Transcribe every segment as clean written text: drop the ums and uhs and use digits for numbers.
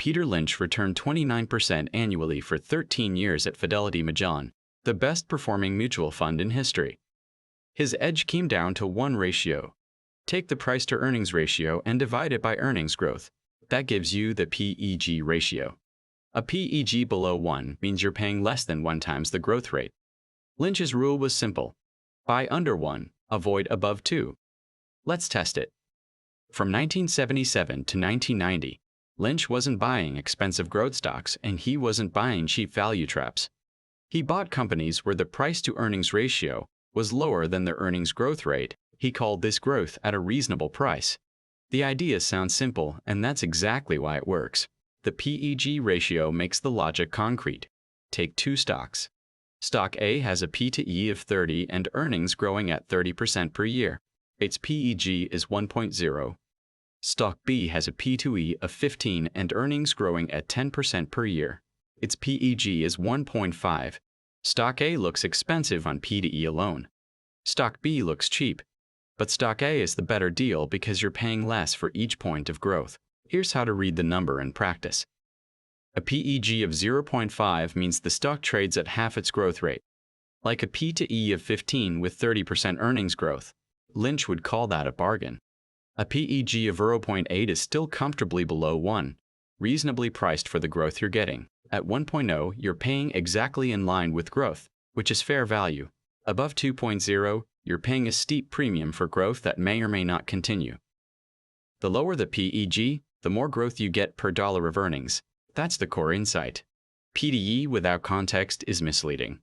Peter Lynch returned 29% annually for 13 years at Fidelity Magellan, the best-performing mutual fund in history. His edge came down to 1 ratio. Take the price-to-earnings ratio and divide it by earnings growth. That gives you the PEG ratio. A PEG below 1 means you're paying less than 1 times the growth rate. Lynch's rule was simple. Buy under 1, avoid above 2. Let's test it. From 1977 to 1990, Lynch wasn't buying expensive growth stocks and he wasn't buying cheap value traps. He bought companies where the price-to-earnings ratio was lower than their earnings growth rate. He called this growth at a reasonable price. The idea sounds simple, and that's exactly why it works. The PEG ratio makes the logic concrete. Take 2 stocks. Stock A has a P to E of 30 and earnings growing at 30% per year. Its PEG is 1.0. Stock B has a P to E of 15 and earnings growing at 10% per year. Its PEG is 1.5. Stock A looks expensive on P to E alone. Stock B looks cheap. But Stock A is the better deal because you're paying less for each point of growth. Here's how to read the number in practice. A PEG of 0.5 means the stock trades at half its growth rate. Like a P to E of 15 with 30% earnings growth. Lynch would call that a bargain. A PEG of 0.8 is still comfortably below 1, reasonably priced for the growth you're getting. At 1.0, you're paying exactly in line with growth, which is fair value. Above 2.0, you're paying a steep premium for growth that may or may not continue. The lower the PEG, the more growth you get per dollar of earnings. That's the core insight. PDE without context is misleading.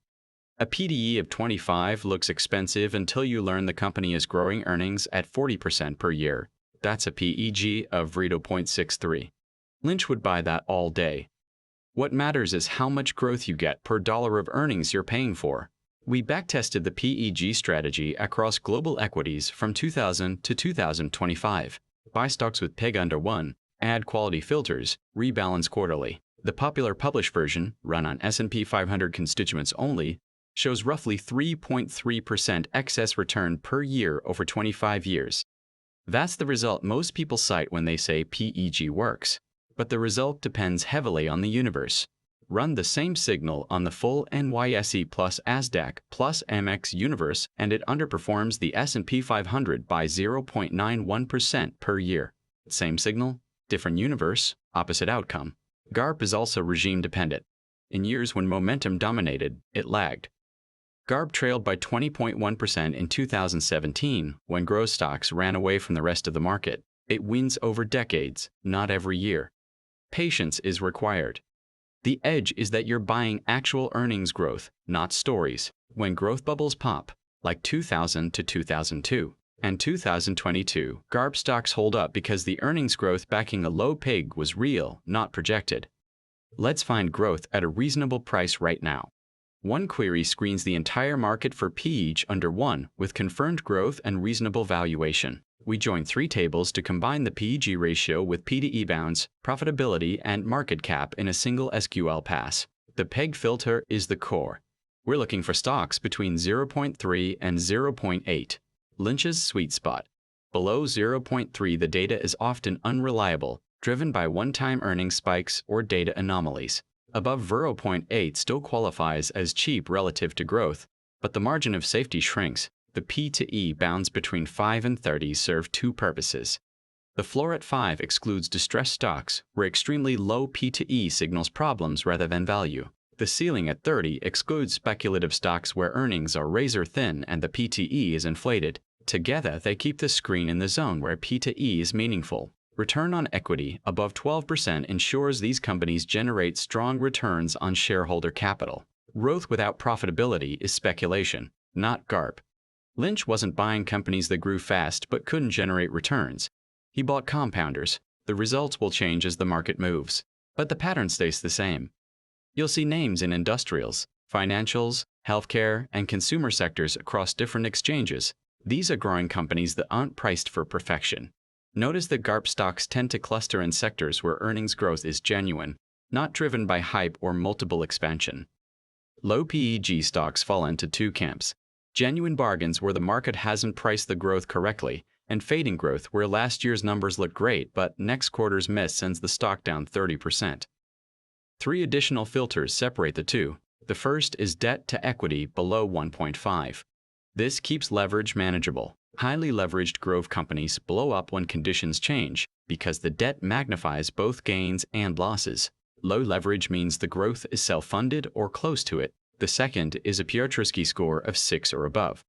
A PDE of 25 looks expensive until you learn the company is growing earnings at 40% per year. That's a PEG of 0.63. Lynch would buy that all day. What matters is how much growth you get per dollar of earnings you're paying for. We backtested the PEG strategy across global equities from 2000 to 2025. Buy stocks with PEG under 1, add quality filters, rebalance quarterly. The popular published version, run on S&P 500 constituents only, shows roughly 3.3% excess return per year over 25 years. That's the result most people cite when they say PEG works. But the result depends heavily on the universe. Run the same signal on the full NYSE plus ASDAQ plus MX universe and it underperforms the S&P 500 by 0.91% per year. Same signal, different universe, opposite outcome. GARP is also regime dependent. In years when momentum dominated, it lagged. GARP trailed by 20.1% in 2017 when growth stocks ran away from the rest of the market. It wins over decades, not every year. Patience is required. The edge is that you're buying actual earnings growth, not stories. When growth bubbles pop, like 2000 to 2002 and 2022, GARP stocks hold up because the earnings growth backing a low PEG was real, not projected. Let's find growth at a reasonable price right now. One query screens the entire market for PEG under 1 with confirmed growth and reasonable valuation. We join 3 tables to combine the PEG ratio with P to E bounds, profitability, and market cap in a single SQL pass. The PEG filter is the core. We're looking for stocks between 0.3 and 0.8. Lynch's sweet spot. Below 0.3, the data is often unreliable, driven by one-time earnings spikes or data anomalies. Above 0.8 still qualifies as cheap relative to growth, but the margin of safety shrinks. The P to E bounds between 5 and 30 serve 2 purposes. The floor at 5 excludes distressed stocks, where extremely low P to E signals problems rather than value. The ceiling at 30 excludes speculative stocks where earnings are razor thin and the P to E is inflated. Together, they keep the screen in the zone where P to E is meaningful. Return on equity above 12% ensures these companies generate strong returns on shareholder capital. Growth without profitability is speculation, not GARP. Lynch wasn't buying companies that grew fast but couldn't generate returns. He bought compounders. The results will change as the market moves, but the pattern stays the same. You'll see names in industrials, financials, healthcare, and consumer sectors across different exchanges. These are growing companies that aren't priced for perfection. Notice that GARP stocks tend to cluster in sectors where earnings growth is genuine, not driven by hype or multiple expansion. Low PEG stocks fall into 2 camps. Genuine bargains where the market hasn't priced the growth correctly, and fading growth where last year's numbers look great but next quarter's miss sends the stock down 30%. 3 additional filters separate the two. The first is debt to equity below 1.5. This keeps leverage manageable. Highly leveraged growth companies blow up when conditions change because the debt magnifies both gains and losses. Low leverage means the growth is self-funded or close to it. The second is a Piotrowski score of 6 or above.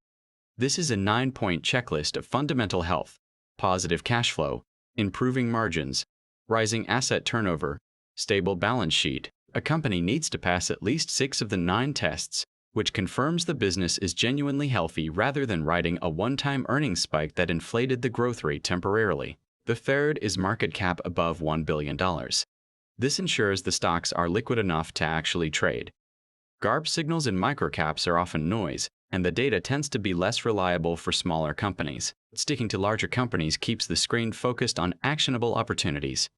This is a 9-point checklist of fundamental health, positive cash flow, improving margins, rising asset turnover, stable balance sheet. A company needs to pass at least 6 of the 9 tests, which confirms the business is genuinely healthy rather than riding a one-time earnings spike that inflated the growth rate temporarily. The third is market cap above $1 billion. This ensures the stocks are liquid enough to actually trade. GARP signals in microcaps are often noise, and the data tends to be less reliable for smaller companies. Sticking to larger companies keeps the screen focused on actionable opportunities.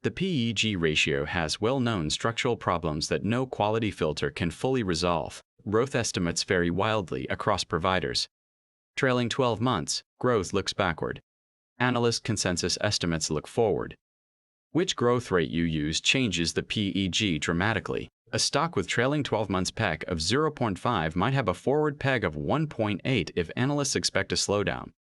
The PEG ratio has well-known structural problems that no quality filter can fully resolve. Growth estimates vary wildly across providers. Trailing 12 months, growth looks backward. Analyst consensus estimates look forward. Which growth rate you use changes the PEG dramatically. A stock with trailing 12 months PEG of 0.5 might have a forward PEG of 1.8 if analysts expect a slowdown.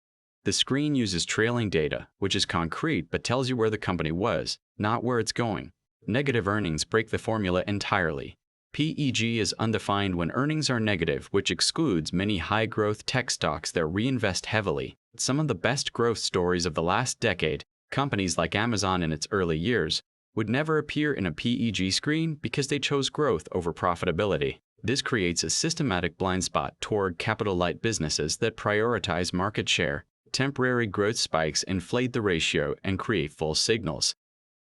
The screen uses trailing data, which is concrete but tells you where the company was, not where it's going. Negative earnings break the formula entirely. PEG is undefined when earnings are negative, which excludes many high-growth tech stocks that reinvest heavily. Some of the best growth stories of the last decade, companies like Amazon in its early years, would never appear in a PEG screen because they chose growth over profitability. This creates a systematic blind spot toward capital-light businesses that prioritize market share. Temporary growth spikes inflate the ratio and create false signals.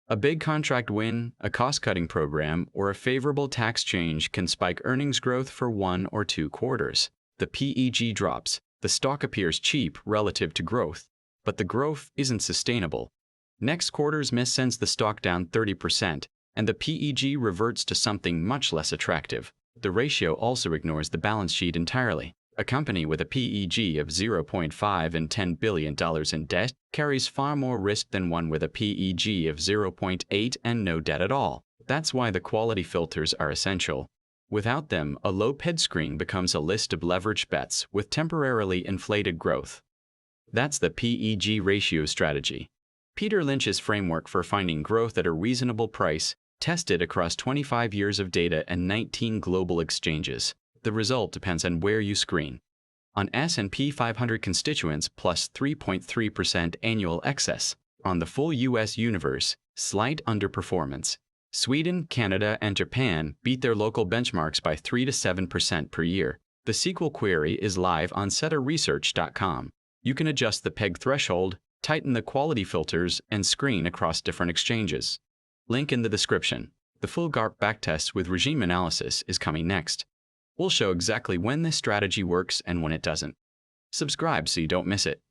A big contract win, a cost-cutting program, or a favorable tax change can spike earnings growth for 1 or 2 quarters. The PEG drops. The stock appears cheap relative to growth, but the growth isn't sustainable. Next quarter's miss sends the stock down 30%, and the PEG reverts to something much less attractive. The ratio also ignores the balance sheet entirely. A company with a PEG of 0.5 and $10 billion in debt carries far more risk than one with a PEG of 0.8 and no debt at all. That's why the quality filters are essential. Without them, a low PEG screen becomes a list of leveraged bets with temporarily inflated growth. That's the PEG ratio strategy. Peter Lynch's framework for finding growth at a reasonable price, tested across 25 years of data and 19 global exchanges. The result depends on where you screen. On S&P 500 constituents plus 3.3% annual excess. On the full U.S. universe, slight underperformance. Sweden, Canada, and Japan beat their local benchmarks by 3 to 7% per year. The SQL query is live on CetaResearch.com. You can adjust the PEG threshold, tighten the quality filters, and screen across different exchanges. Link in the description. The full GARP backtest with regime analysis is coming next. We'll show exactly when this strategy works and when it doesn't. Subscribe so you don't miss it.